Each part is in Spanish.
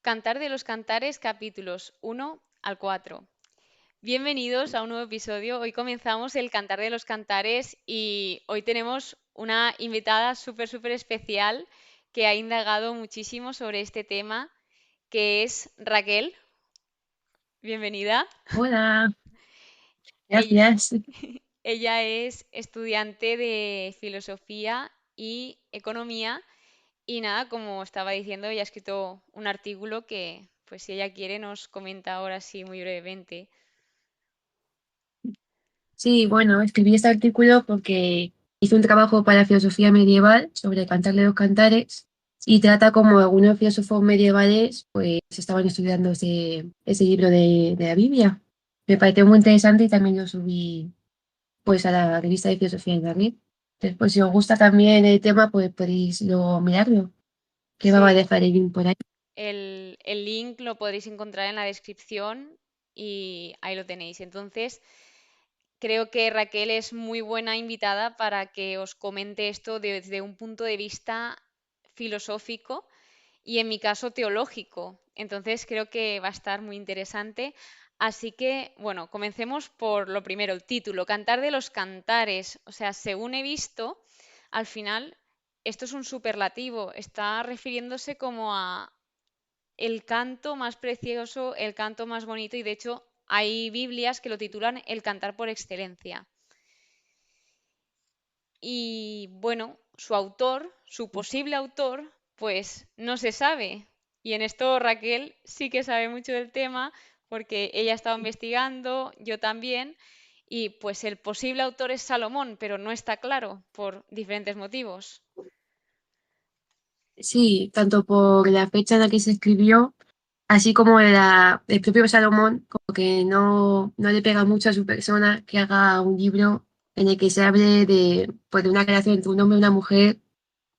Cantar de los Cantares, capítulos 1 al 4. Bienvenidos a un nuevo episodio. Hoy comenzamos el Cantar de los Cantares y hoy tenemos una invitada súper especial que ha indagado muchísimo sobre este tema, que es Raquel. Bienvenida. Hola, Ella, gracias. ella es estudiante de filosofía y economía. Y nada, como estaba diciendo, ella ha escrito un artículo que, pues si ella quiere, nos comenta ahora sí muy brevemente. Sí, bueno, escribí este artículo porque hice un trabajo para filosofía medieval sobre Cantar de los Cantares y trata como algunos filósofos medievales pues estaban estudiando ese libro de la Biblia. Me pareció muy interesante y también lo subí pues a la revista de filosofía en la red. Después, si os gusta también el tema, pues podéis luego mirarlo, que va a Sí, dejar el link por ahí. el link lo podréis encontrar en la descripción y ahí lo tenéis. Entonces, creo que Raquel es muy buena invitada para que os comente esto desde un punto de vista filosófico y en mi caso teológico. Entonces creo que va a estar muy interesante. Así que, bueno, comencemos por lo primero, el título, Cantar de los Cantares. O sea, según he visto, al final esto es un superlativo, está refiriéndose como a el canto más precioso, el canto más bonito y de hecho hay Biblias que lo titulan el cantar por excelencia. Y bueno, su autor, su posible autor, pues no se sabe. Y en esto Raquel sí que sabe mucho del tema porque ella ha estado investigando, yo también, y pues el posible autor es Salomón, pero no está claro por diferentes motivos. Sí, tanto por la fecha en la que se escribió, así como el propio Salomón, como que no le pega mucho a su persona que haga un libro en el que se hable de, pues, de una relación entre un hombre y una mujer,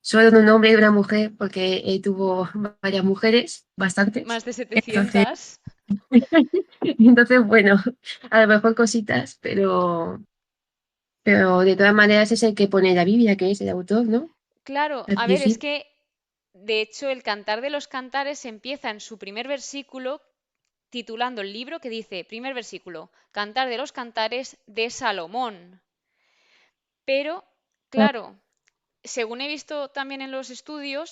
solo de un hombre y una mujer, porque él tuvo varias mujeres, bastantes. Más de Entonces, 700. entonces, bueno, a lo mejor cositas, pero de todas maneras es el que pone la Biblia, que es el autor, ¿no? Claro, Al a ver, es principio. que de hecho el Cantar de los Cantares empieza en su primer versículo titulando el libro que dice, primer versículo, Cantar de los Cantares de Salomón. Pero, claro, según he visto también en los estudios,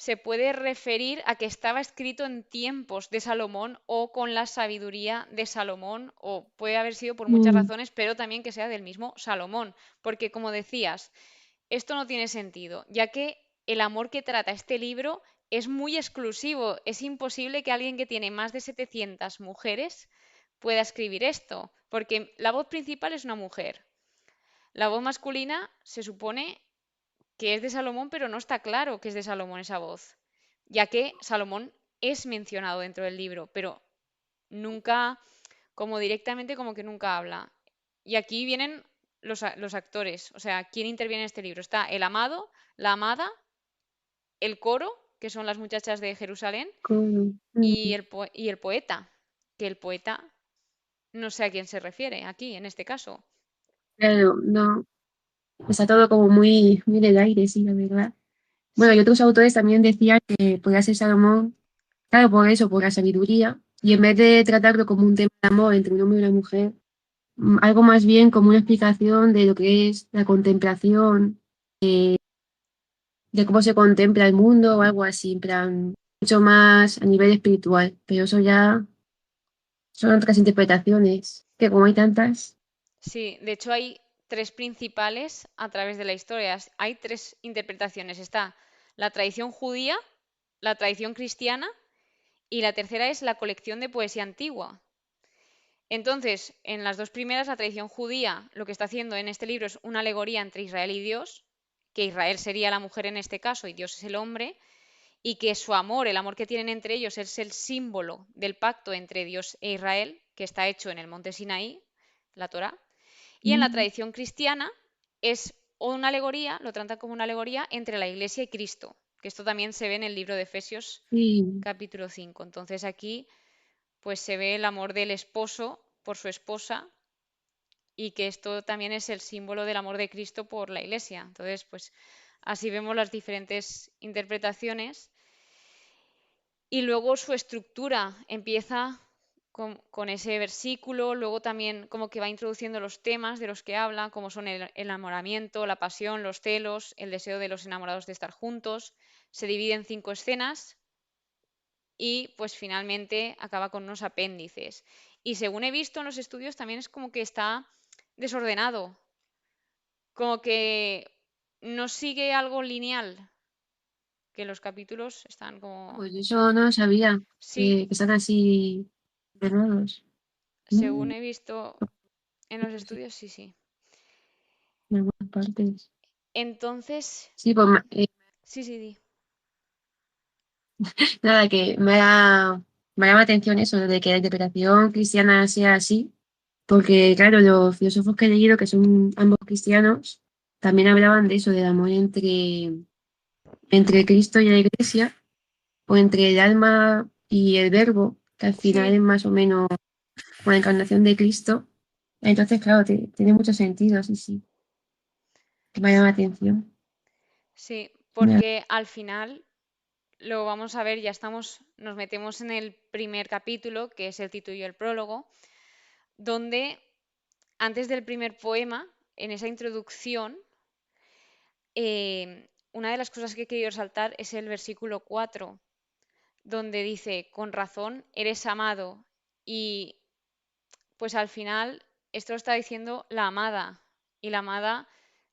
se puede referir a que estaba escrito en tiempos de Salomón o con la sabiduría de Salomón, o puede haber sido por muchas Mm, razones, pero también que sea del mismo Salomón, porque como decías, esto no tiene sentido, ya que el amor que trata este libro es muy exclusivo, es imposible que alguien que tiene más de 700 mujeres pueda escribir esto, porque la voz principal es una mujer. La voz masculina se supone que es de Salomón, pero no está claro que es de Salomón esa voz, ya que Salomón es mencionado dentro del libro, pero nunca, como directamente, como que nunca habla. Y aquí vienen los actores, o sea, ¿quién interviene en este libro? Está el amado, la amada, el coro, que son las muchachas de Jerusalén, y mm, y el poeta, que el poeta no sé a quién se refiere aquí, en este caso. claro, no. Está todo como muy en el aire, sí, la verdad. Bueno, y Sí, otros autores también decían que podía ser Salomón, claro, por eso, por la sabiduría, y en vez de tratarlo como un tema de amor entre un hombre y una mujer, algo más bien como una explicación de lo que es la contemplación, de cómo se contempla el mundo o algo así, en plan, mucho más a nivel espiritual, pero eso ya son otras interpretaciones, que como hay tantas. sí, de hecho hay tres principales a través de la historia. Hay tres interpretaciones. Está la tradición judía, la tradición cristiana y la tercera es la colección de poesía antigua. Entonces, en las dos primeras, la tradición judía lo que está haciendo en este libro es una alegoría entre Israel y Dios, que Israel sería la mujer en este caso y Dios es el hombre, y que su amor, el amor que tienen entre ellos, es el símbolo del pacto entre Dios e Israel, que está hecho en el monte Sinaí, la Torá. Y en la Mm, tradición cristiana es una alegoría, lo tratan como una alegoría entre la Iglesia y Cristo, que esto también se ve en el libro de Efesios sí, capítulo 5. Entonces aquí pues se ve el amor del esposo por su esposa y que esto también es el símbolo del amor de Cristo por la Iglesia. Entonces, pues así vemos las diferentes interpretaciones. Y luego su estructura empieza con ese versículo, luego también como que va introduciendo los temas de los que habla, como son el enamoramiento, la pasión, los celos, el deseo de los enamorados de estar juntos. Se divide en 5 escenas y pues finalmente acaba con unos apéndices. Y según he visto en los estudios también es como que está desordenado, como que no sigue algo lineal, que los capítulos están como... Pues eso no lo sabía, Sí, que están así ordenados. según Mm, he visto en los estudios, sí, sí. en algunas partes. Entonces, Sí, pues sí, sí, di. nada, que me llama la atención eso, de que la interpretación cristiana sea así, porque claro, los filósofos que he leído, que son ambos cristianos, también hablaban de eso, del amor entre Cristo y la Iglesia, o entre el alma y el verbo, que al final Sí, es más o menos la encarnación de Cristo. Entonces, claro, tiene mucho sentido, sí, sí, que me llama la atención. sí, Ya. porque al final lo vamos a ver, ya estamos, nos metemos en el primer capítulo, que es el título y el prólogo, donde antes del primer poema, en esa introducción, una de las cosas que he querido resaltar es el versículo 4, donde dice, con razón eres amado. Y pues al final esto lo está diciendo la amada. Y la amada,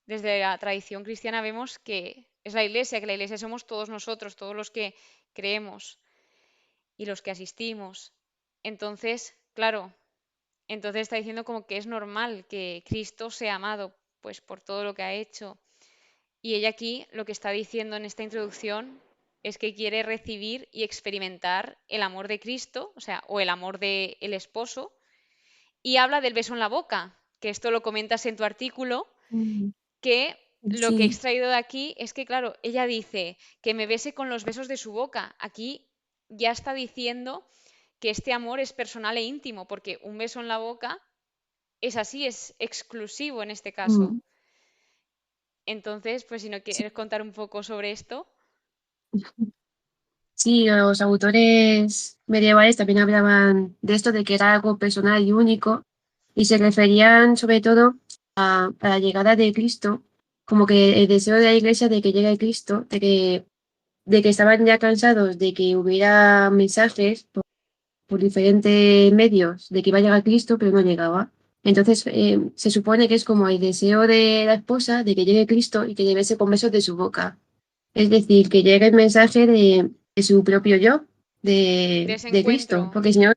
desde la tradición cristiana vemos que es la iglesia, que la iglesia somos todos nosotros, todos los que creemos y los que asistimos. Entonces, claro, entonces está diciendo como que es normal que Cristo sea amado, pues por todo lo que ha hecho. Y ella aquí lo que está diciendo en esta introducción es que quiere recibir y experimentar el amor de Cristo, o sea, o el amor del esposo, y habla del beso en la boca, que esto lo comentas en tu artículo, Mm, que lo que he sí, extraído de aquí es que, claro, ella dice que me bese con los besos de su boca. Aquí ya está diciendo que este amor es personal e íntimo, porque un beso en la boca es así, es exclusivo en este caso. mm, Entonces, pues si no sí. quieres contar un poco sobre esto. Sí, los autores medievales también hablaban de esto, de que era algo personal y único, y se referían sobre todo a la llegada de Cristo, como que el deseo de la iglesia de que llegue Cristo, de que estaban ya cansados de que hubiera mensajes por diferentes medios de que iba a llegar Cristo, pero no llegaba. Entonces, se supone que es como el deseo de la esposa de que llegue Cristo y que le bese con besos de su boca. Es decir, que llegue el mensaje de su propio yo, De de, ese de Cristo, encuentro. porque si no,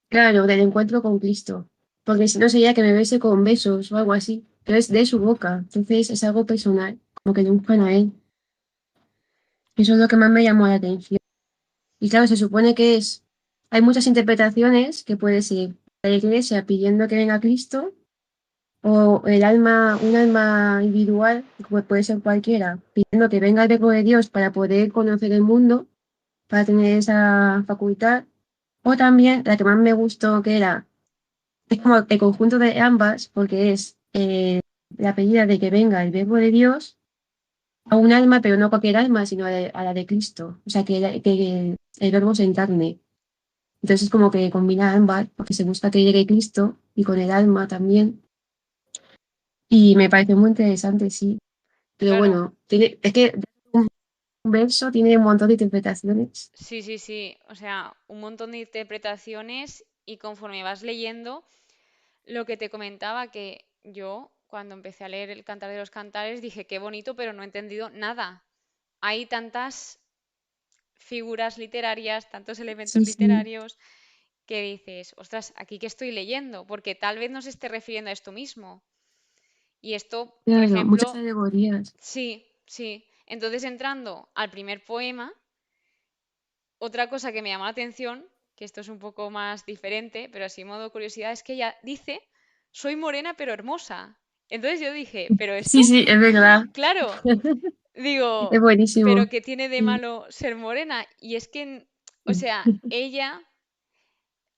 claro, del encuentro con Cristo, porque si no sería que me bese con besos o algo así, pero es de su boca, entonces es algo personal, como que le buscan a él. Eso es lo que más me llamó la atención. Y claro, se supone que hay muchas interpretaciones que puede ser la iglesia pidiendo que venga Cristo, o un alma individual, como puede ser cualquiera, pidiendo que venga el verbo de Dios para poder conocer el mundo, para tener esa facultad. O también la que más me gustó, es como el conjunto de ambas, porque es la pedida de que venga el verbo de Dios a un alma, pero no cualquier alma, sino a la de Cristo. O sea, que el verbo se encarne. Entonces, como que combina ambas, porque se busca que llegue Cristo y con el alma también. Y me pareció muy interesante, sí. Pero Claro, bueno, es que un verso tiene un montón de interpretaciones. sí, sí, sí. O sea, un montón de interpretaciones y conforme vas leyendo, lo que te comentaba que yo, cuando empecé a leer el Cantar de los Cantares, dije, qué bonito, pero no he entendido nada. Hay tantas figuras literarias, tantos elementos Sí, sí, literarios, que dices, ostras, aquí que estoy leyendo, porque tal vez no se esté refiriendo a esto mismo. Y esto, por claro, muchas ejemplo, alegorías. sí, sí. Entonces, entrando al primer poema, otra cosa que me llama la atención, que esto es un poco más diferente, pero así modo curiosidad, es que ella dice, soy morena pero hermosa. Entonces yo dije, pero esto, Sí, sí, es verdad. claro, digo, Es buenísimo. pero ¿qué tiene de Sí. malo ser morena? Y es que, o sea, ella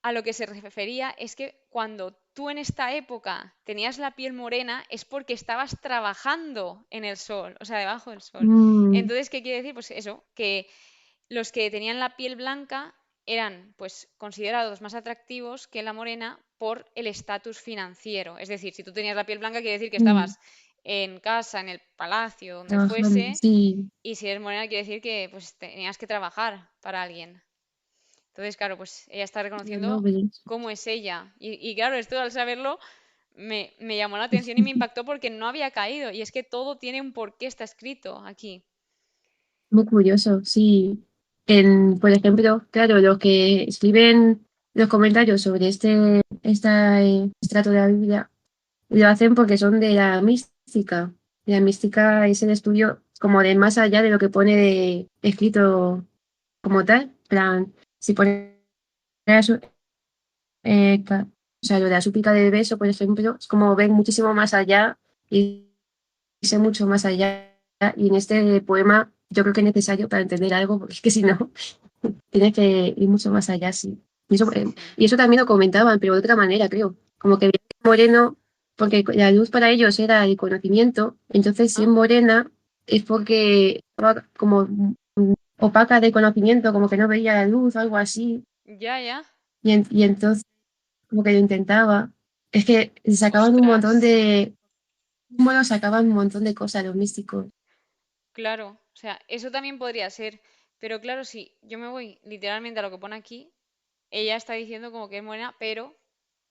a lo que se refería es que cuando tú en esta época tenías la piel morena es porque estabas trabajando en el sol, o sea, debajo del sol. Mm, Entonces, ¿qué quiere decir? Pues eso, que los que tenían la piel blanca eran pues considerados más atractivos que la morena por el estatus financiero. Es decir, si tú tenías la piel blanca quiere decir que Mm, estabas en casa, en el palacio, donde trabajando, fuese, sí, y si eres morena quiere decir que pues tenías que trabajar para alguien. Entonces, claro, pues ella está los reconociendo nobles. cómo es ella. Y claro, esto al saberlo me llamó la atención y me impactó porque no había caído. Y es que todo tiene un porqué, está escrito aquí. Muy curioso, sí. Por ejemplo, claro, los que escriben los comentarios sobre este estrato de la Biblia lo hacen porque son de la mística. La mística es el estudio como de más allá de lo que pone escrito como tal. En plan, si pone o sea, lo de la súplica del beso, por ejemplo, es como ven muchísimo más allá y sé mucho más allá. Y en este poema yo creo que es necesario para entender algo, porque es que si no, tienes que ir mucho más allá, sí. Sí, sí. Y eso también lo comentaban, pero de otra manera, creo. Como que veían moreno, porque la luz para ellos era el conocimiento, entonces si es Ah, morena es porque estaba como opaca de conocimiento, como que no veía la luz, algo así. ya, ya. Y entonces como que lo intentaba. Es que sacaban un Ostras. montón de, bueno, sacaban un montón de cosas los místicos. Claro. O sea, eso también podría ser. Pero claro, si yo me voy literalmente a lo que pone aquí, ella está diciendo como que es morena, pero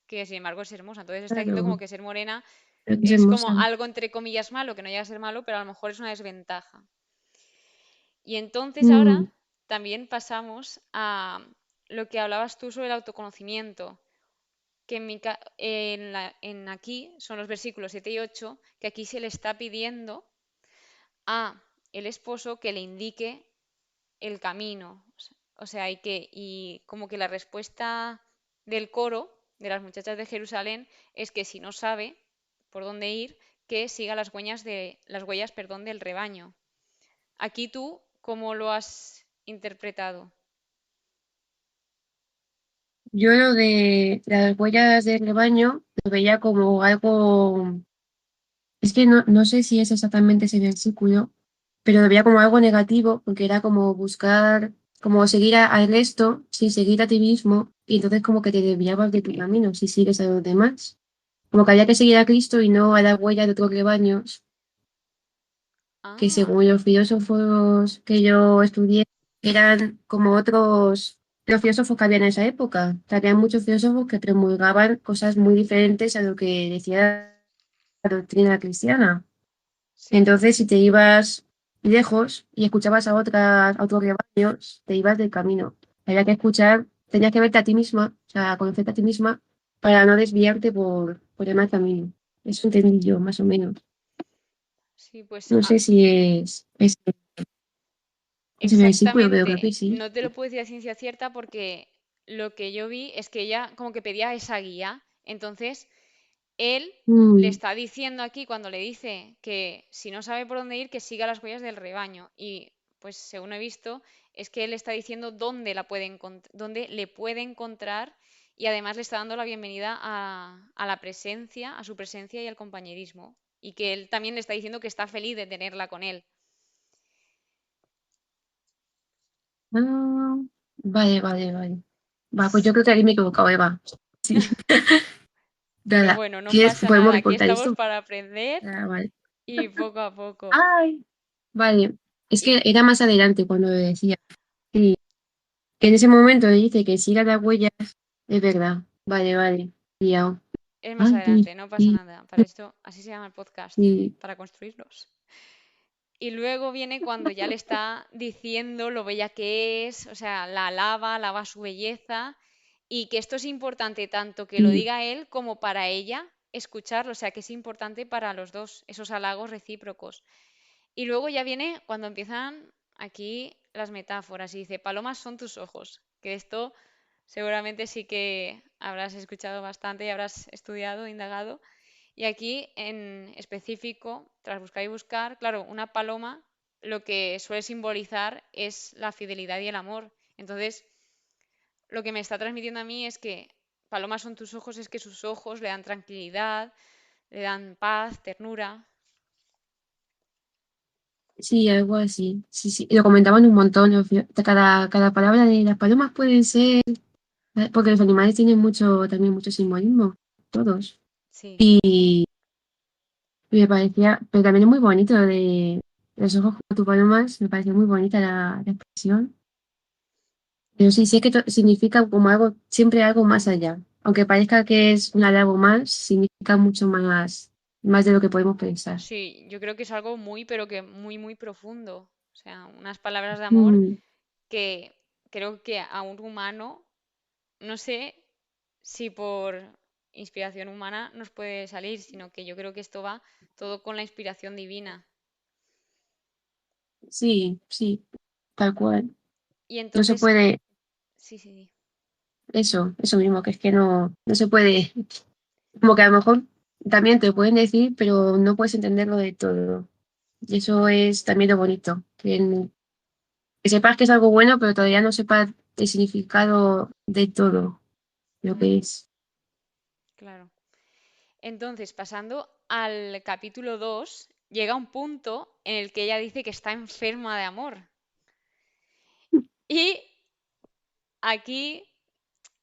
que sin embargo es hermosa. Entonces está diciendo como Claro, que ser morena creo que es es como hermosa. algo entre comillas malo, que no llega a ser malo, pero a lo mejor es una desventaja. Y entonces ahora Mm, también pasamos a lo que hablabas tú sobre el autoconocimiento, que en aquí son los versículos 7 y 8, que aquí se le está pidiendo a el esposo que le indique el camino. O sea, y como que la respuesta del coro de las muchachas de Jerusalén es que si no sabe por dónde ir, que siga las huellas, perdón, del rebaño. Aquí tú, ¿cómo lo has interpretado? yo lo de las huellas del rebaño lo veía como algo, es que no sé si es exactamente ese versículo, pero lo veía como algo negativo, porque era como buscar, como seguir al resto sin seguir a ti mismo, y entonces como que te desviabas de tu camino si sigues a los demás. Como que había que seguir a Cristo y no a la huella de otros rebaños, que Ah, según los filósofos que yo estudié, eran como los filósofos que había en esa época. Había muchos filósofos que promulgaban cosas muy diferentes a lo que decía la doctrina cristiana. sí, Entonces, si te ibas lejos y escuchabas a otros rebaños, te ibas del camino. Había que escuchar, tenías que verte a ti misma, o sea, conocerte a ti misma, para no desviarte por el mal camino. Eso entendí yo, más o menos. sí, pues No sé si es ese versículo, pero creo exactamente. que sí. No te lo puedo decir a ciencia cierta porque lo que yo vi es que ella como que pedía esa guía. Entonces, él le Mm, está diciendo aquí cuando le dice que si no sabe por dónde ir, que siga las huellas del rebaño. Y pues según he visto, es que él está diciendo dónde le puede encontrar y además le está dando la bienvenida a la presencia, a su presencia y al compañerismo. Y que él también le está diciendo que está feliz de tenerla con él. ah, vale, vale, vale. Va, pues yo creo que ahí me he equivocado, Eva. Sí, Pero nada. bueno, no ¿Quieres, pasa podemos nada. Aquí recortar estamos esto? para aprender Ah, vale. y poco a poco. Ay, vale. Es Y que era más adelante cuando lo decía. Sí, que en ese momento le dice que siga las huellas, es verdad. Vale, vale. Liado. es más Ay, adelante, no pasa nada. Para esto, así se llama el podcast, sí. para construirlos. Y luego viene cuando ya le está diciendo lo bella que es, o sea, la alaba su belleza, y que esto es importante tanto que lo Sí. diga él como para ella escucharlo, o sea, que es importante para los dos, esos halagos recíprocos. Y luego ya viene cuando empiezan aquí las metáforas y dice, palomas son tus ojos, que esto seguramente sí que habrás escuchado bastante y habrás estudiado, indagado. Y aquí en específico, tras buscar y buscar, claro, una paloma lo que suele simbolizar es la fidelidad y el amor. Entonces, lo que me está transmitiendo a mí es que palomas son tus ojos, es que sus ojos le dan tranquilidad, le dan paz, ternura. Sí, algo así. Sí, sí. Lo comentaban un montón. Cada palabra de las palomas pueden ser, porque los animales tienen mucho, también mucho simbolismo, todos. Sí, Y me parecía, pero también es muy bonito lo de los ojos como tu palomas, me pareció muy bonita la expresión. Pero sí, sí es que significa como algo, siempre algo más allá. Aunque parezca que es un halago más, significa mucho más, más de lo que podemos pensar. sí, yo creo que es algo muy, pero que muy, muy profundo. O sea, unas palabras de amor Mm, que creo que a un humano, no sé si por inspiración humana nos puede salir, sino que yo creo que esto va todo con la inspiración divina. sí, sí, tal cual. Y No se entonces, puede, sí, sí, sí. eso mismo, que es que no se puede, como que a lo mejor también te lo pueden decir, pero no puedes entenderlo de todo. Y eso es también lo bonito, que sepas que es algo bueno, pero todavía no sepas el significado de todo lo Mm, que es. claro. Entonces, pasando al capítulo 2 llega un punto en el que ella dice que está enferma de amor. Y aquí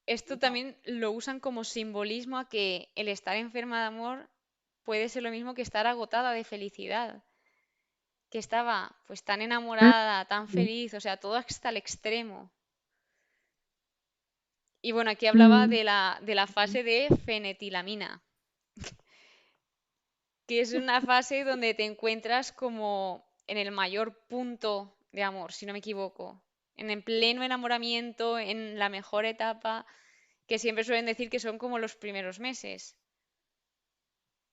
esto también lo usan como simbolismo a que el estar enferma de amor puede ser lo mismo que estar agotada de felicidad, que estaba pues tan Mm, enamorada, tan feliz, o sea, todo hasta el extremo. Y bueno, aquí hablaba mm, de la fase de fenetilamina, que es una fase donde te encuentras como en el mayor punto de amor, si no me equivoco, en el pleno enamoramiento, en la mejor etapa, que siempre suelen decir que son como los primeros meses.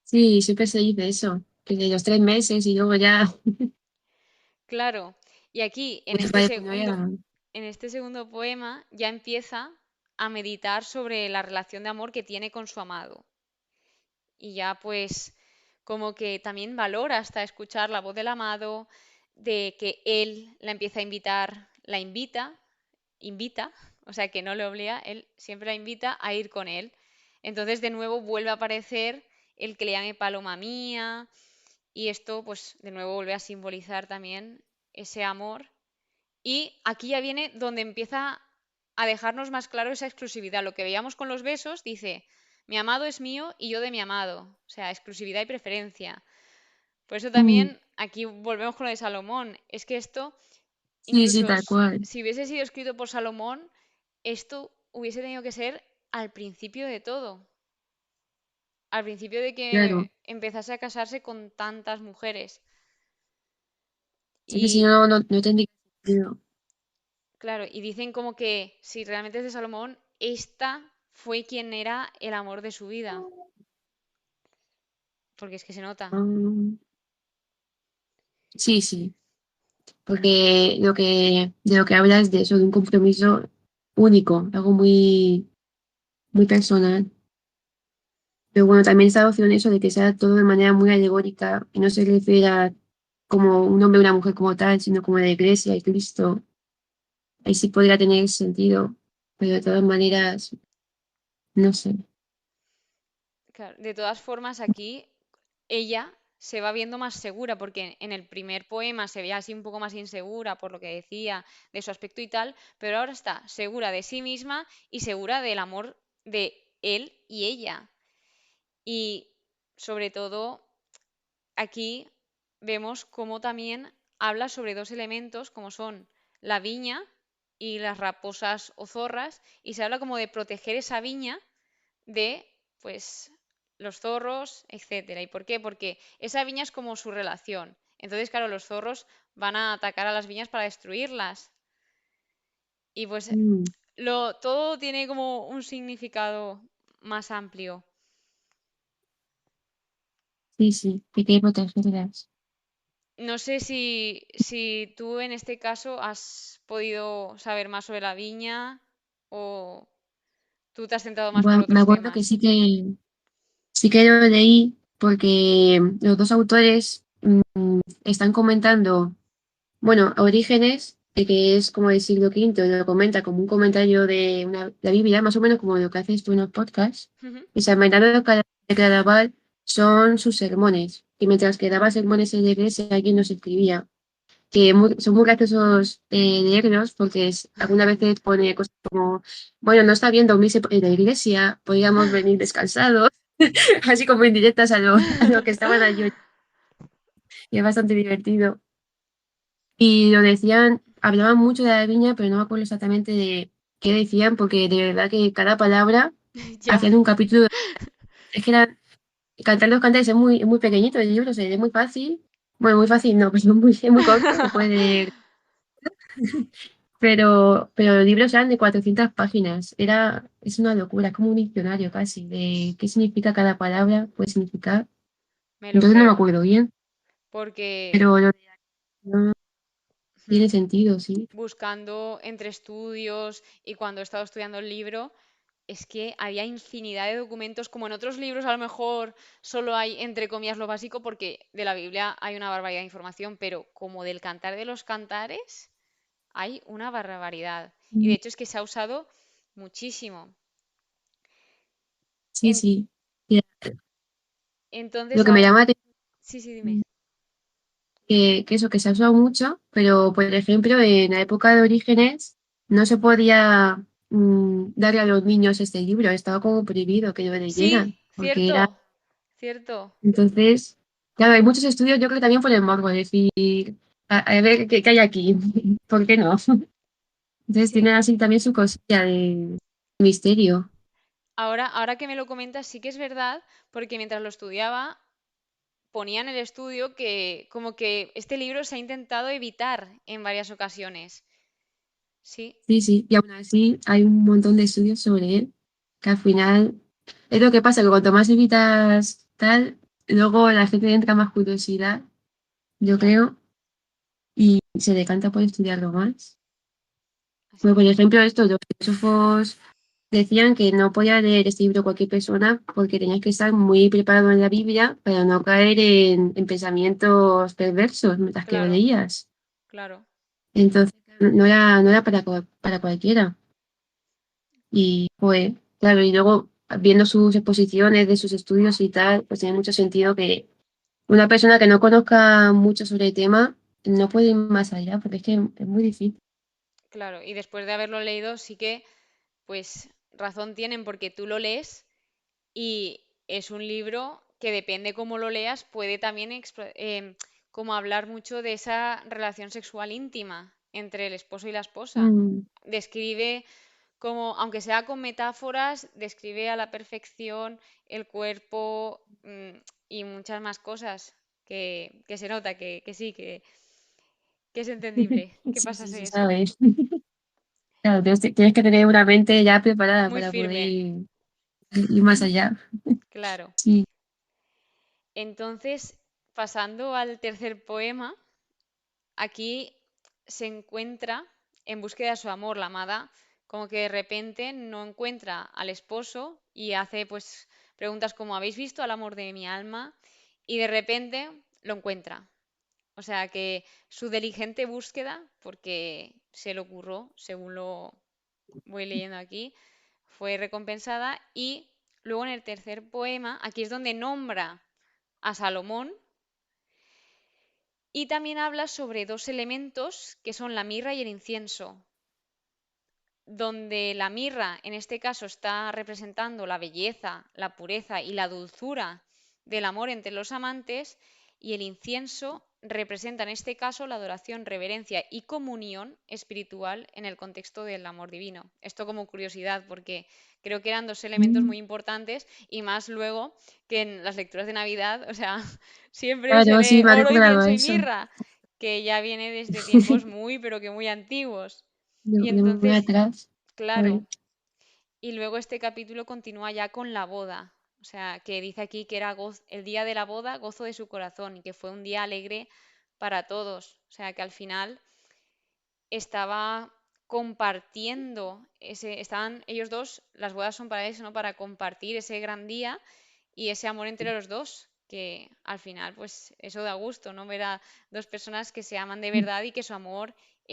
sí, siempre se dice eso, que de los 3 meses y luego ya, Claro, y aquí pues parece no ya. en este segundo poema ya empieza a meditar sobre la relación de amor que tiene con su amado. Y ya pues como que también valora hasta escuchar la voz del amado, de que él la empieza a invitar, la invita, o sea que no le obliga, él siempre la invita a ir con él. Entonces de nuevo vuelve a aparecer el que le llame paloma mía y esto pues de nuevo vuelve a simbolizar también ese amor. Y aquí ya viene donde empieza a dejarnos más claro esa exclusividad. Lo que veíamos con los besos, dice, mi amado es mío y yo de mi amado. O sea, exclusividad y preferencia. Por eso Mm, también aquí volvemos con lo de Salomón. Es que esto, sí, sí, incluso tal cual, si hubiese sido escrito por Salomón, esto hubiese tenido que ser al principio de todo. Al principio de que claro. empezase a casarse con tantas mujeres. Sí que si Y no, no tendría sentido. claro, y dicen como que si realmente es de Salomón, esta fue quien era el amor de su vida. Porque es que se nota. Mm, sí, sí, porque de lo que hablas es de eso, de un compromiso único, algo muy, muy personal. Pero bueno, también está la opción eso de que sea todo de manera muy alegórica y no se refiera como un hombre o una mujer como tal, sino como la iglesia y Cristo. Ahí sí podría tener sentido, pero de todas maneras, no sé. Claro, de todas formas, aquí ella se va viendo más segura, porque en el primer poema se veía así un poco más insegura por lo que decía de su aspecto y tal, pero ahora está segura de sí misma y segura del amor de él y ella. Y sobre todo, aquí vemos cómo también habla sobre dos elementos como son la viña y las raposas o zorras, y se habla como de proteger esa viña de, pues, los zorros, etcétera. ¿Y por qué? Porque esa viña es como su relación. Entonces, claro, los zorros van a atacar a las viñas para destruirlas. Y pues Mm, todo tiene como un significado más amplio. sí, sí, hay que protegerlas. No sé si tú en este caso has podido saber más sobre la viña o tú te has centrado más por Bueno, me otros acuerdo que temas. sí que lo leí porque los dos autores están comentando, bueno, Orígenes, que es como del siglo V, lo comenta como un comentario de la Biblia, más o menos como lo que haces tú en los podcasts, Ujú. y San Bernardo de Claraval son sus sermones, y mientras que daba sermones en la iglesia, alguien los escribía. que son muy graciosos leerlos porque algunas veces pone cosas como, bueno, no está bien dormirse en la iglesia, podríamos venir descansados, así como indirectas a lo que estaban allí, y es bastante divertido. Y lo decían, hablaban mucho de la viña, pero no me acuerdo exactamente de qué decían, porque de verdad que cada palabra Ya, hacían un capítulo, es que era, Cantar los Cantares es muy pequeñito el libro, se lee muy fácil, bueno, muy fácil, no, pues es muy corto, se puede leer. Pero los libros eran de 400 páginas. Es una locura, es como un diccionario casi, de qué significa cada palabra, puede significar. me lo Entonces no me creo, acuerdo bien, porque pero lo de no mm, tiene sentido, sí. buscando entre estudios y cuando he estado estudiando el libro, es que había infinidad de documentos, como en otros libros a lo mejor solo hay entre comillas lo básico, porque de la Biblia hay una barbaridad de información, pero como del Cantar de los Cantares hay una barbaridad. Y de Mm, hecho es que se ha usado muchísimo. sí, En- sí. Y entonces lo que me ahora, llama la atención sí, sí, dime. que eso, que se ha usado mucho, pero por ejemplo, en la época de Orígenes no se podía darle a los niños este libro, estaba como prohibido que lo Sí, leyeran, porque era. cierto, cierto. Entonces, claro, hay muchos estudios, yo creo que también por el morbo, es decir, a ver qué hay aquí, ¿por qué no? Entonces Sí. tiene así también su cosilla de misterio. Ahora que me lo comentas, sí que es verdad, porque mientras lo estudiaba, ponía en el estudio que como que este libro se ha intentado evitar en varias ocasiones. Sí, Sí, sí, y aún así hay un montón de estudios sobre él, que al final es lo que pasa, que cuanto más evitas tal, luego la gente entra más curiosidad, yo claro, creo, y se decanta por estudiarlo más. así Bueno, por es. ejemplo, esto, los filósofos decían que no podía leer este libro cualquier persona porque tenías que estar muy preparado en la Biblia para no caer en pensamientos perversos mientras que lo Claro, leías. claro. Entonces, no era para cualquiera. Y pues, claro, y luego viendo sus exposiciones de sus estudios y tal, pues tiene mucho sentido que una persona que no conozca mucho sobre el tema no puede ir más allá porque es que es muy difícil. Claro, y después de haberlo leído, sí que, pues, razón tienen porque tú lo lees y es un libro que depende cómo lo leas, puede también como hablar mucho de esa relación sexual íntima entre el esposo y la esposa. Mm, Describe como, aunque sea con metáforas, describe a la perfección el cuerpo, y muchas más cosas que se nota que sí, que es entendible que sí, sí, pasase sí, eso. sabes. Claro, tienes que tener una mente ya preparada Muy para poder firme, ir más allá. claro. Sí, Entonces, pasando al tercer poema, aquí se encuentra en búsqueda de su amor, la amada, como que de repente no encuentra al esposo y hace pues preguntas como ¿habéis visto al amor de mi alma? Y de repente lo encuentra. O sea que su diligente búsqueda, porque se le ocurrió, según lo voy leyendo aquí, fue recompensada y luego en el tercer poema, aquí es donde nombra a Salomón y también habla sobre dos elementos que son la mirra y el incienso, donde la mirra en este caso está representando la belleza, la pureza y la dulzura del amor entre los amantes y el incienso representa en este caso la adoración, reverencia y comunión espiritual en el contexto del amor divino. Esto como curiosidad porque creo que eran dos elementos mm, muy importantes y más luego que en las lecturas de Navidad, o sea, siempre se claro, sí, lee me ha oro, recordado incienso y eso. mirra, que ya viene desde tiempos muy, pero que muy antiguos. Y De muy entonces, atrás. claro, Joder. y luego este capítulo continúa ya con la boda. O sea, que dice aquí que era el día de la boda, gozo de su corazón, y que fue un día alegre para todos. O sea, que al final estaba compartiendo estaban ellos dos, las bodas son para eso, ¿no? Para compartir ese gran día y ese amor entre los dos, que al final, pues eso da gusto, ¿no? Ver a dos personas que se aman de verdad y que su amor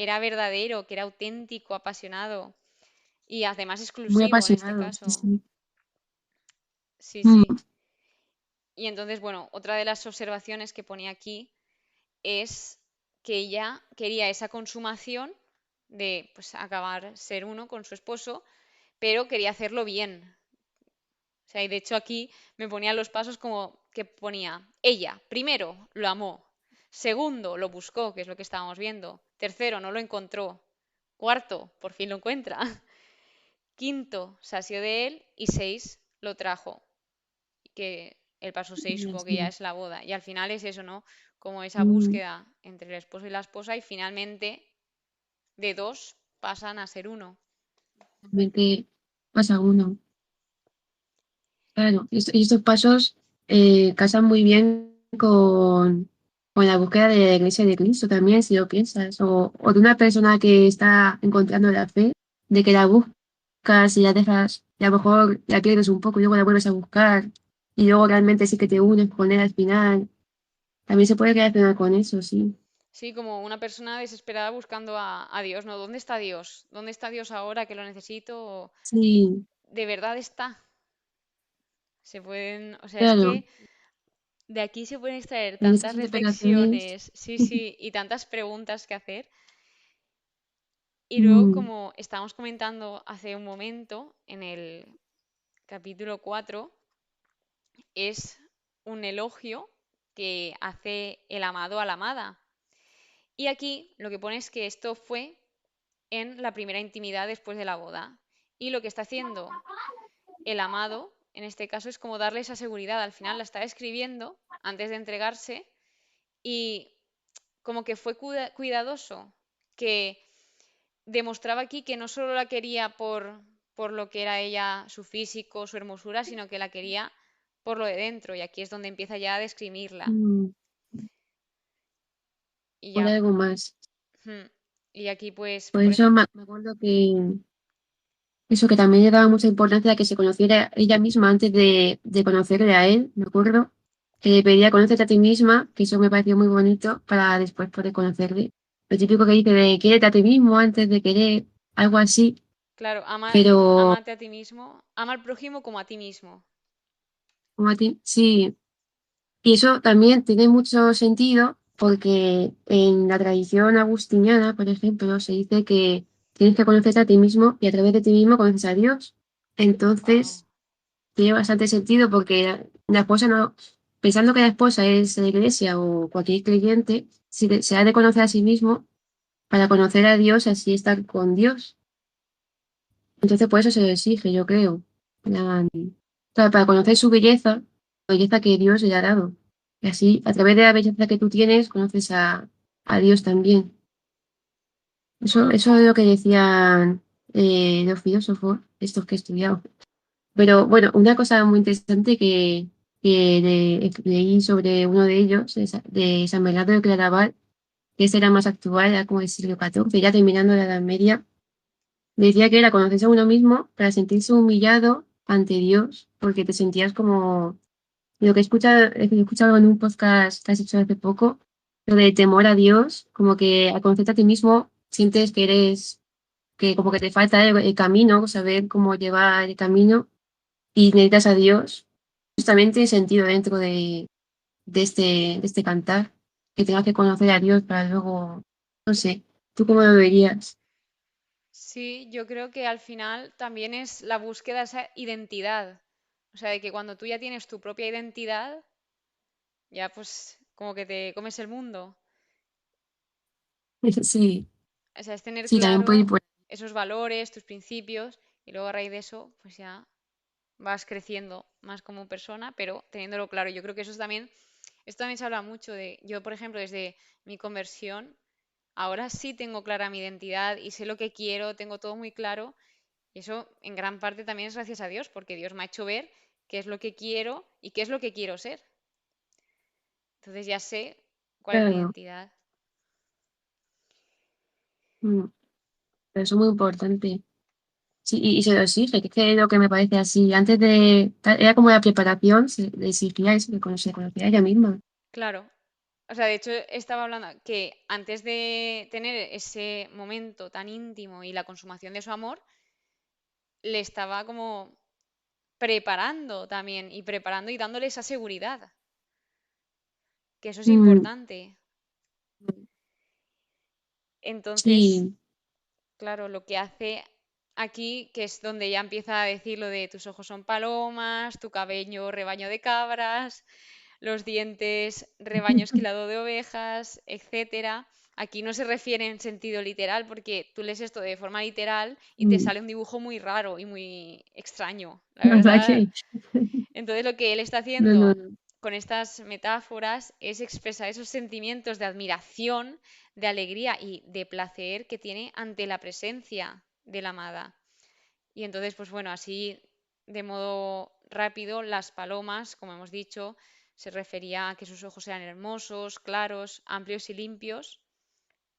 era verdadero, que era auténtico, apasionado y además Muy exclusivo en este apasionado, sí, caso. sí. Sí, sí. Mm, Y entonces, bueno, otra de las observaciones que ponía aquí es que ella quería esa consumación de pues acabar ser uno con su esposo, pero quería hacerlo bien. O sea, y de hecho aquí me ponía los pasos como que ponía, ella, primero, lo amó. Segundo, lo buscó, que es lo que estábamos viendo. Tercero, no lo encontró. Cuarto, por fin lo encuentra. Quinto, se asió de él. Y seis, lo trajo. Que el paso seis supongo que ya Sí. es la boda. Y al final es eso, ¿no? Como esa Mm, búsqueda entre el esposo y la esposa y finalmente de dos pasan a ser uno. realmente pasa uno. Claro, y estos pasos casan muy bien con la búsqueda de la iglesia de Cristo también, si lo piensas, o de una persona que está encontrando la fe, de que la buscas y la dejas, y a lo mejor la pierdes un poco y luego la vuelves a buscar, y luego realmente sí que te unes con él al final. También se puede relacionar con eso, sí. Sí, como una persona desesperada buscando a Dios, ¿no? ¿Dónde está Dios? ¿Dónde está Dios ahora que lo necesito? Sí, ¿De verdad está? Se pueden, o sea, es claro, que de aquí se pueden extraer en estas tantas interpretaciones. reflexiones, sí, sí, y tantas preguntas que hacer. Y luego, mm, como estábamos comentando hace un momento, en el capítulo 4 es un elogio que hace el amado a la amada. Y aquí lo que pone es que esto fue en la primera intimidad después de la boda. Y lo que está haciendo el amado, en este caso, es como darle esa seguridad. Al final la está escribiendo antes de entregarse y como que fue cuidadoso, que demostraba aquí que no solo la quería por lo que era ella, su físico, su hermosura, sino que la quería por lo de dentro. Y aquí es donde empieza ya a describirla. mm, Y por ya, algo más. hmm, y aquí pues, Por por eso ejemplo, me acuerdo que eso que también le daba mucha importancia a que se conociera ella misma antes de conocerle a él, me acuerdo, que le pedía conócete a ti misma, que eso me pareció muy bonito para después poder conocerle. Lo típico que dice de quiérete a ti mismo antes de querer, algo así, claro, pero amate a ti mismo, ama al prójimo como a ti mismo. como a ti, sí. Y eso también tiene mucho sentido porque en la tradición agustiniana, por ejemplo, se dice que tienes que conocerte a ti mismo y a través de ti mismo conoces a Dios. Wow. Entonces, tiene bastante sentido porque la esposa no, pensando que la esposa es la iglesia o cualquier creyente, se ha de conocer a sí mismo para conocer a Dios, así estar con Dios. Entonces, por eso se lo exige, yo creo. Plan, claro, para conocer su belleza, la belleza que Dios le ha dado. Y así, a través de la belleza que tú tienes, conoces a Dios también. Eso es lo que decían los filósofos, estos que he estudiado. Pero bueno, una cosa muy interesante que leí sobre uno de ellos, de San Bernardo de Claraval, que ese era más actual, era como el siglo XIV, ya terminando la Edad Media, decía que era conocerse a uno mismo para sentirse humillado ante Dios, porque te sentías como lo que he escuchado en un podcast que has hecho hace poco, lo de temor a Dios, como que al conocerte a ti mismo sientes que eres, que como que te falta el camino, saber cómo llevar el camino y necesitas a Dios. Justamente tiene sentido dentro de este cantar, que tengas que conocer a Dios para luego, no sé, ¿tú cómo lo verías? Sí, yo creo que al final también es la búsqueda de esa identidad. O sea, de que cuando tú ya tienes tu propia identidad, ya pues como que te comes el mundo. Sí, O sea, es tener sí, también puede ir claro por... esos valores, tus principios, y luego a raíz de eso, pues ya vas creciendo más como persona, pero teniéndolo claro. Yo creo que eso es también, esto también se habla mucho de, yo por ejemplo, desde mi conversión, ahora sí tengo clara mi identidad y sé lo que quiero, tengo todo muy claro. Y eso en gran parte también es gracias a Dios, porque Dios me ha hecho ver qué es lo que quiero y qué es lo que quiero ser. Entonces ya sé cuál es mi Claro, identidad. mm, pero eso es muy importante. Sí, y se lo exige, que es que lo que me parece así, antes de, era como la preparación, se le exigía eso, que se conocía a ella misma. Claro. O sea, de hecho estaba hablando que antes de tener ese momento tan íntimo y la consumación de su amor, le estaba como preparando también y preparando y dándole esa seguridad, que eso es Mm, importante. Entonces, Sí, claro, lo que hace aquí, que es donde ya empieza a decir lo de tus ojos son palomas, tu cabello rebaño de cabras, los dientes rebaño esquilado de ovejas, etcétera. Aquí no se refiere en sentido literal, porque tú lees esto de forma literal y te mm, sale un dibujo muy raro y muy extraño, la la verdad verdad. que Entonces lo que él está no, no, haciendo no. con estas metáforas es expresar esos sentimientos de admiración, de alegría y de placer que tiene ante la presencia de la amada. Y entonces, pues bueno, así de modo rápido, las palomas, como hemos dicho, se refería a que sus ojos eran hermosos, claros, amplios y limpios.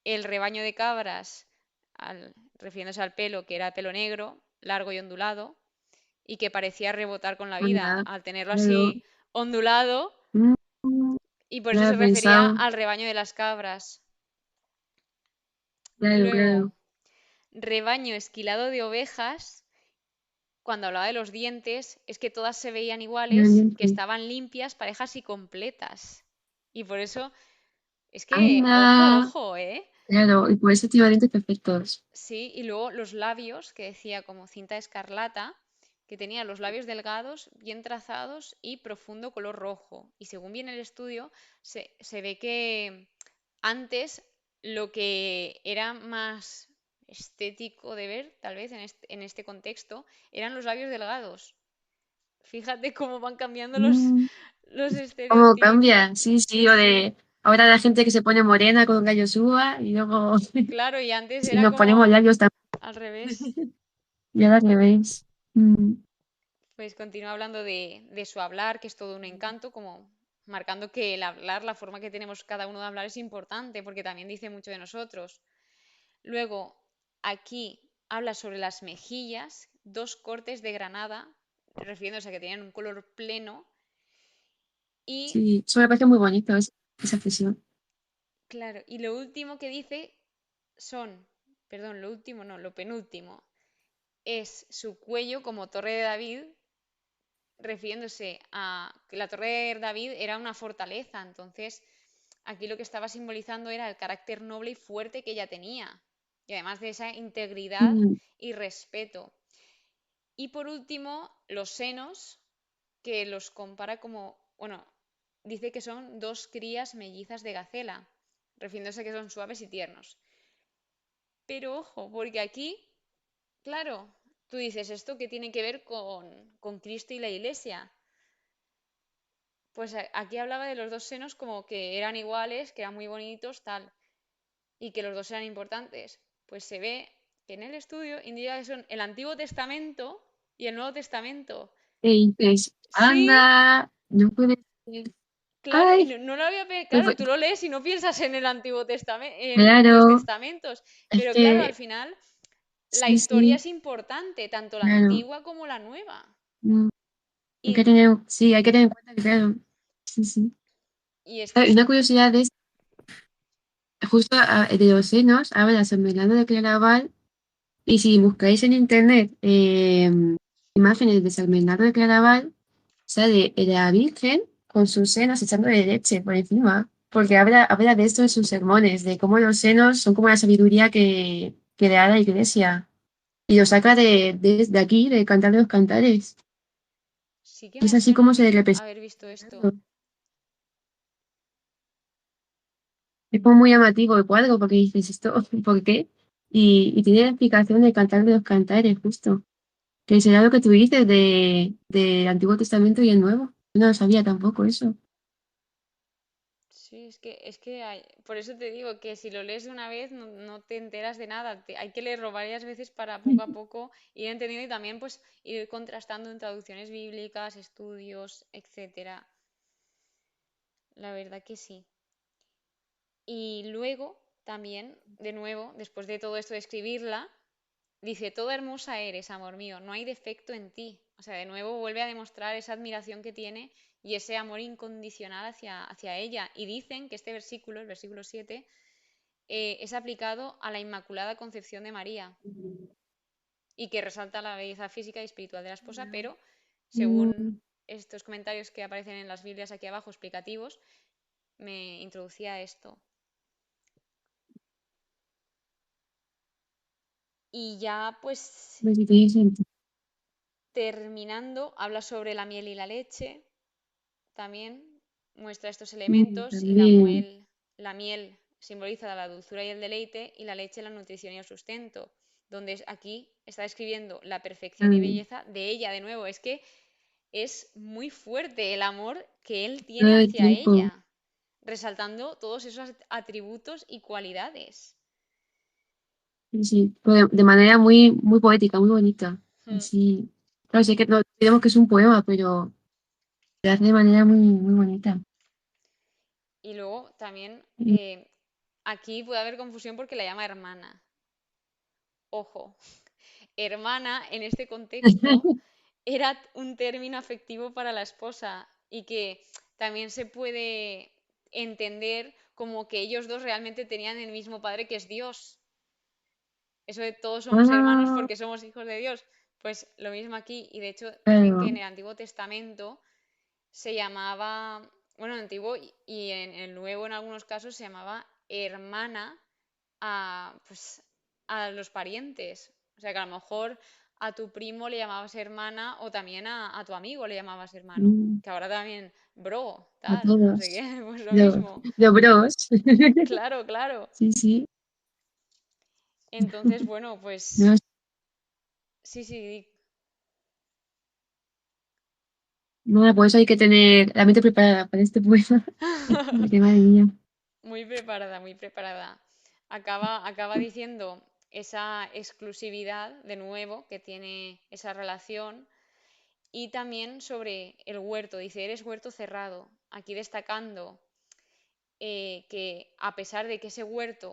El rebaño de cabras, refiriéndose al pelo, que era pelo negro, largo y ondulado y que parecía rebotar con la vida Anda, al tenerlo claro. así ondulado Mm, y por no eso lo se he refería pensado. al rebaño de las cabras. Claro, Luego, claro. rebaño esquilado de ovejas, cuando hablaba de los dientes, es que todas se veían No, iguales, que no. estaban limpias, parejas y completas. Y por eso, es que, ojo, Anda, ojo, ¿eh? claro, y por eso tiene dientes perfectos. Sí, y luego los labios, que decía como cinta escarlata, que tenía los labios delgados, bien trazados y profundo color rojo. Y según viene el estudio, se ve que antes lo que era más estético de ver, tal vez en este contexto, eran los labios delgados. Fíjate cómo van cambiando Mm, los ¿cómo estereotipos. cambia? Sí, sí, Sí, o sí, de ahora la gente que se pone morena con gallo suba y luego claro, y antes si era nos ponemos como labios también, al revés. y ahora al revés. Mm, Pues continúa hablando de su hablar, que es todo un encanto, como marcando que el hablar, la forma que tenemos cada uno de hablar es importante, porque también dice mucho de nosotros. Luego, aquí habla sobre las mejillas, dos cortes de granada, refiriéndose a que tenían un color pleno. Y, sí, eso me parece muy bonito, esa expresión. claro, y lo último que dice son, perdón, lo último no, lo penúltimo, es su cuello como torre de David, refiriéndose a que la Torre de David era una fortaleza. Entonces, aquí lo que estaba simbolizando era el carácter noble y fuerte que ella tenía, y además de esa integridad Mm, y respeto. Y por último, los senos, que los compara como, bueno, dice que son dos crías mellizas de gacela, refiriéndose a que son suaves y tiernos. Pero ojo, porque aquí, claro, tú dices, ¿esto qué tiene que ver con Cristo y la Iglesia? Pues aquí hablaba de los dos senos como que eran iguales, que eran muy bonitos, tal, y que los dos eran importantes. Pues se ve que en el estudio indica que son el Antiguo Testamento y el Nuevo Testamento. ¿qué dices? Sí, Anda, no puede ser. claro, y Ay, no lo había qué claro, tú lo lees y no piensas en el Antiguo Testamento, en los claro, Testamentos, es pero claro, al que final la sí, historia sí, es importante, tanto la claro. antigua como la nueva. Mm, hay que Y, tener, sí, hay que tener en cuenta que, claro, sí, sí. y esto Ah, y es, una curiosidad es, justo de los senos, habla San Bernardo de Claraval, y si buscáis en internet imágenes de San Bernardo de Claraval, sale la Virgen con sus senos echándole leche por encima, porque habla de esto en sus sermones, de cómo los senos son como la sabiduría que le da la Iglesia, y lo saca de aquí, de Cantar de los Cantares. sí que Y es me así suena a como se le mí representa. haber visto esto. Claro. Es como muy llamativo el cuadro, porque dices esto, ¿por qué? Y tiene la explicación de Cantar de los Cantares, justo. Que será lo que tú dices del Antiguo Testamento y el Nuevo. Yo no lo sabía tampoco eso. Sí, es que por eso te digo que si lo lees de una vez no te enteras de nada. Hay que leerlo varias veces para poco a poco ir entendiendo y también pues ir contrastando en traducciones bíblicas, estudios, etcétera. La verdad que sí. Y luego también, de nuevo, después de todo esto de escribirla, dice, toda hermosa eres, amor mío, no hay defecto en ti. O sea, de nuevo vuelve a demostrar esa admiración que tiene y ese amor incondicional hacia ella. Y dicen que este versículo, el versículo 7, es aplicado a la Inmaculada Concepción de María y que resalta la belleza física y espiritual de la esposa, pero según Mm, estos comentarios que aparecen en las Biblias aquí abajo explicativos, me introducía esto. Y ya pues Pues sí tiene sentido. terminando, habla sobre la miel y la leche, también muestra estos elementos y También. la miel simboliza la dulzura y el deleite y la leche la nutrición y el sustento, donde aquí está describiendo la perfección y Ah, belleza de ella de nuevo. Es que es muy fuerte el amor que él todo tiene el hacia tiempo. ella, resaltando todos esos atributos y cualidades. Sí, sí, pero de manera muy, muy poética, muy bonita. Mm. Así, claro, sé que no digamos que es un poema, pero lo hace de manera muy, muy bonita. Y luego también Mm. aquí puede haber confusión porque la llama hermana. Ojo, hermana en este contexto era un término afectivo para la esposa y que también se puede entender como que ellos dos realmente tenían el mismo padre que es Dios. Eso de todos somos hermanos Ah, porque somos hijos de Dios. Pues lo mismo aquí. Y de hecho dicen que claro. en el Antiguo Testamento se llamaba, bueno, en el Antiguo y en el Nuevo en algunos casos se llamaba hermana pues, a los parientes. O sea que a lo mejor a tu primo le llamabas hermana o también a tu amigo le llamabas hermano. Mm, Que ahora también, bro, a tal, no sé qué, todos. pues lo Los, mismo. los bros. Claro, claro. Sí, sí. Entonces, bueno, No, pues sí, sí, nada, por eso hay que tener la mente preparada para este poema. Porque madre mía. muy preparada, muy preparada. Acaba diciendo esa exclusividad de nuevo que tiene esa relación y también sobre el huerto. Dice, eres huerto cerrado. Aquí destacando que a pesar de que ese huerto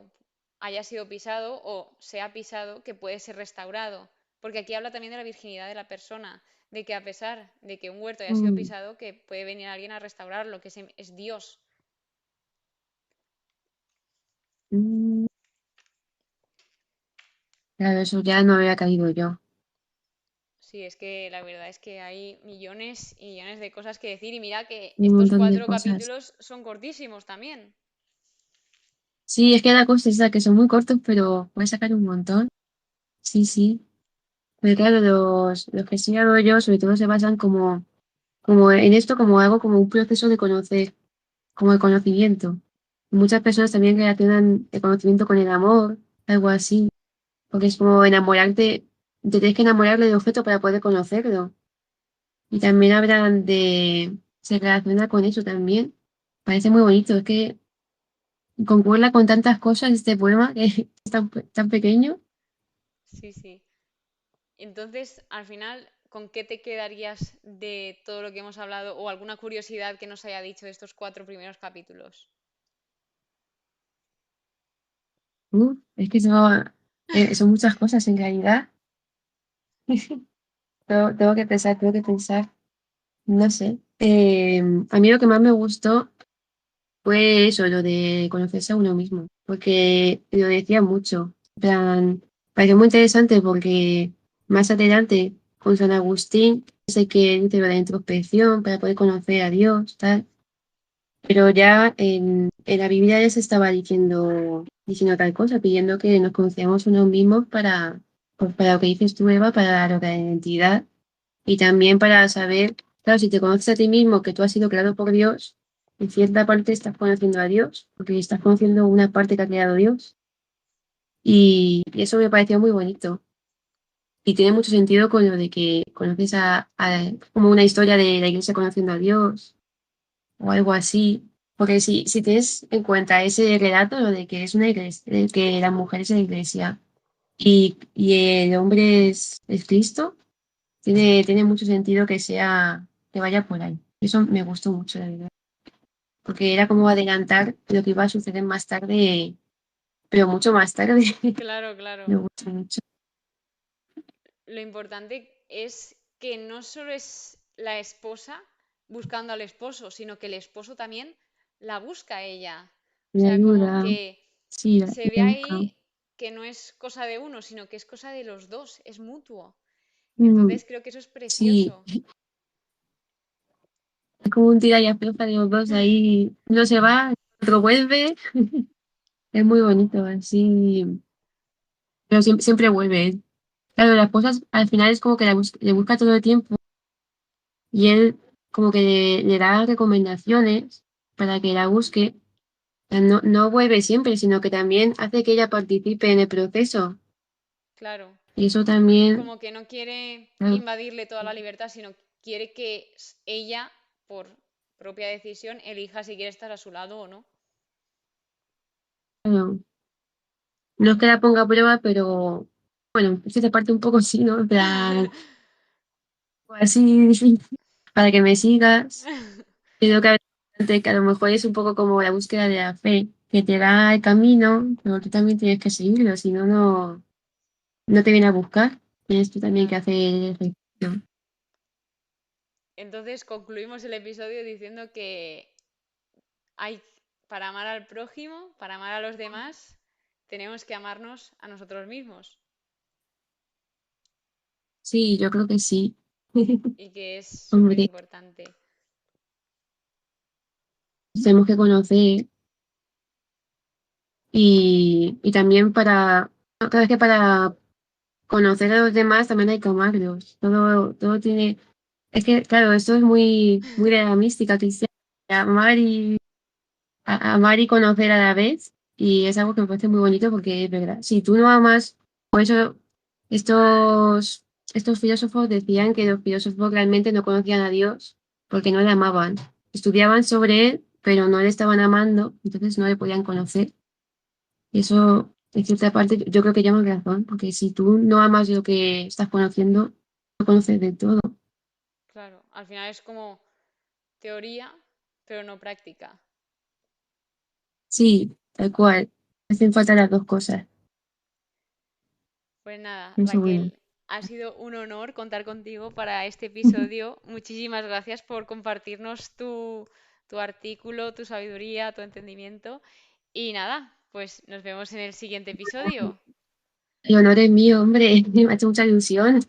haya sido pisado o sea pisado, que puede ser restaurado. Porque aquí habla también de la virginidad de la persona, de que a pesar de que un huerto haya sido Mm, pisado, que puede venir alguien a restaurarlo, que es Dios. mm, claro, eso ya no había caído yo. Sí, es que la verdad es que hay millones y millones de cosas que decir y mira que Un estos montón de cuatro cosas. capítulos son cortísimos también. Sí, es que la cosa es esa, que son muy cortos, pero puedes sacar un montón. Sí, sí. Pero claro, los que he estudiado yo, sobre todo se basan como en esto, como algo, como un proceso de conocer, como de conocimiento. Muchas personas también relacionan el conocimiento con el amor, algo así, porque es como enamorarte, te tienes que enamorar del objeto para poder conocerlo. Y también hablan se relaciona con eso también. Parece muy bonito, es que concuerda con tantas cosas este poema que es tan pequeño. Sí, sí. Entonces, al final, ¿con qué te quedarías de todo lo que hemos hablado o alguna curiosidad que nos haya dicho de estos cuatro primeros capítulos? Es que son muchas cosas en realidad. Tengo que pensar, tengo que pensar. No sé. A mí lo que más me gustó fue eso, lo de conocerse a uno mismo, porque lo decía mucho. En plan, pareció muy interesante porque más adelante con San Agustín sé que dice lo de la introspección para poder conocer a Dios, tal. Pero ya en la Biblia ya se estaba diciendo tal cosa, pidiendo que nos conociéramos unos mismos pues para lo que dices tú, Eva, para lo de la identidad y también para saber, claro, si te conoces a ti mismo, que tú has sido creado por Dios, en cierta parte estás conociendo a Dios, porque estás conociendo una parte que ha creado Dios. Y eso me pareció muy bonito. Y tiene mucho sentido con lo de que conoces como una historia de la iglesia conociendo a Dios o algo así. Porque si tienes en cuenta ese relato, lo de que es una iglesia, de que la mujer es la iglesia y el hombre es Cristo, tiene mucho sentido que vaya por ahí. Eso me gustó mucho, la verdad. Porque era como adelantar lo que iba a suceder más tarde, pero mucho más tarde. Claro, claro. Me gustó mucho. Lo importante es que no solo es la esposa buscando al esposo, sino que el esposo también la busca a ella. O Me sea, como ayuda. que Sí, se ve la busca. ahí que no es cosa de uno, sino que es cosa de los dos, es mutuo. Mm, Entonces creo que eso es sí, precioso. es como un tira y afloja de los dos ahí. Uno se va, otro vuelve. Es muy bonito, así. pero siempre vuelve. Claro, las cosas al final es como que le busca todo el tiempo y él como que le da recomendaciones para que la busque. O sea, no vuelve siempre, sino que también hace que ella participe en el proceso. Claro. Y eso también, Como que no quiere claro, invadirle toda la libertad, sino quiere que ella, por propia decisión, elija si quiere estar a su lado o no. claro, no es que la ponga a prueba, pero bueno, es que te parte un poco sí, ¿no? En plan, pues así, sí, para que me sigas. Creo que a lo mejor es un poco como la búsqueda de la fe, que te da el camino, pero tú también tienes que seguirlo, si no, no te viene a buscar. Tienes tú también que Claro. hacer el ejercicio. Entonces concluimos el episodio diciendo que hay, para amar al prójimo, para amar a los demás, tenemos que amarnos a nosotros mismos Sí, yo creo que sí. y que es súper Hombre, importante. tenemos que conocer y también cada vez que para conocer a los demás también hay que amarlos. Todo tiene, es que claro, esto es muy de la mística cristiana, amar amar y conocer a la vez. Y es algo que me parece muy bonito porque es verdad. Si tú no amas, por eso estos, estos filósofos decían que los filósofos realmente no conocían a Dios porque no le amaban. Estudiaban sobre él, pero no le estaban amando, entonces no le podían conocer. Y eso, en cierta parte, yo creo que llama razón, porque si tú no amas lo que estás conociendo, no conoces de todo. Claro, al final es como teoría, pero no práctica. Sí, tal cual. Hacen falta las dos cosas. Pues nada, Eso bueno. Raquel, ha sido un honor contar contigo para este episodio. Muchísimas gracias por compartirnos tu artículo, tu sabiduría, tu entendimiento. Y nada, pues nos vemos en el siguiente episodio. El honor es mío, hombre. Me ha hecho mucha ilusión.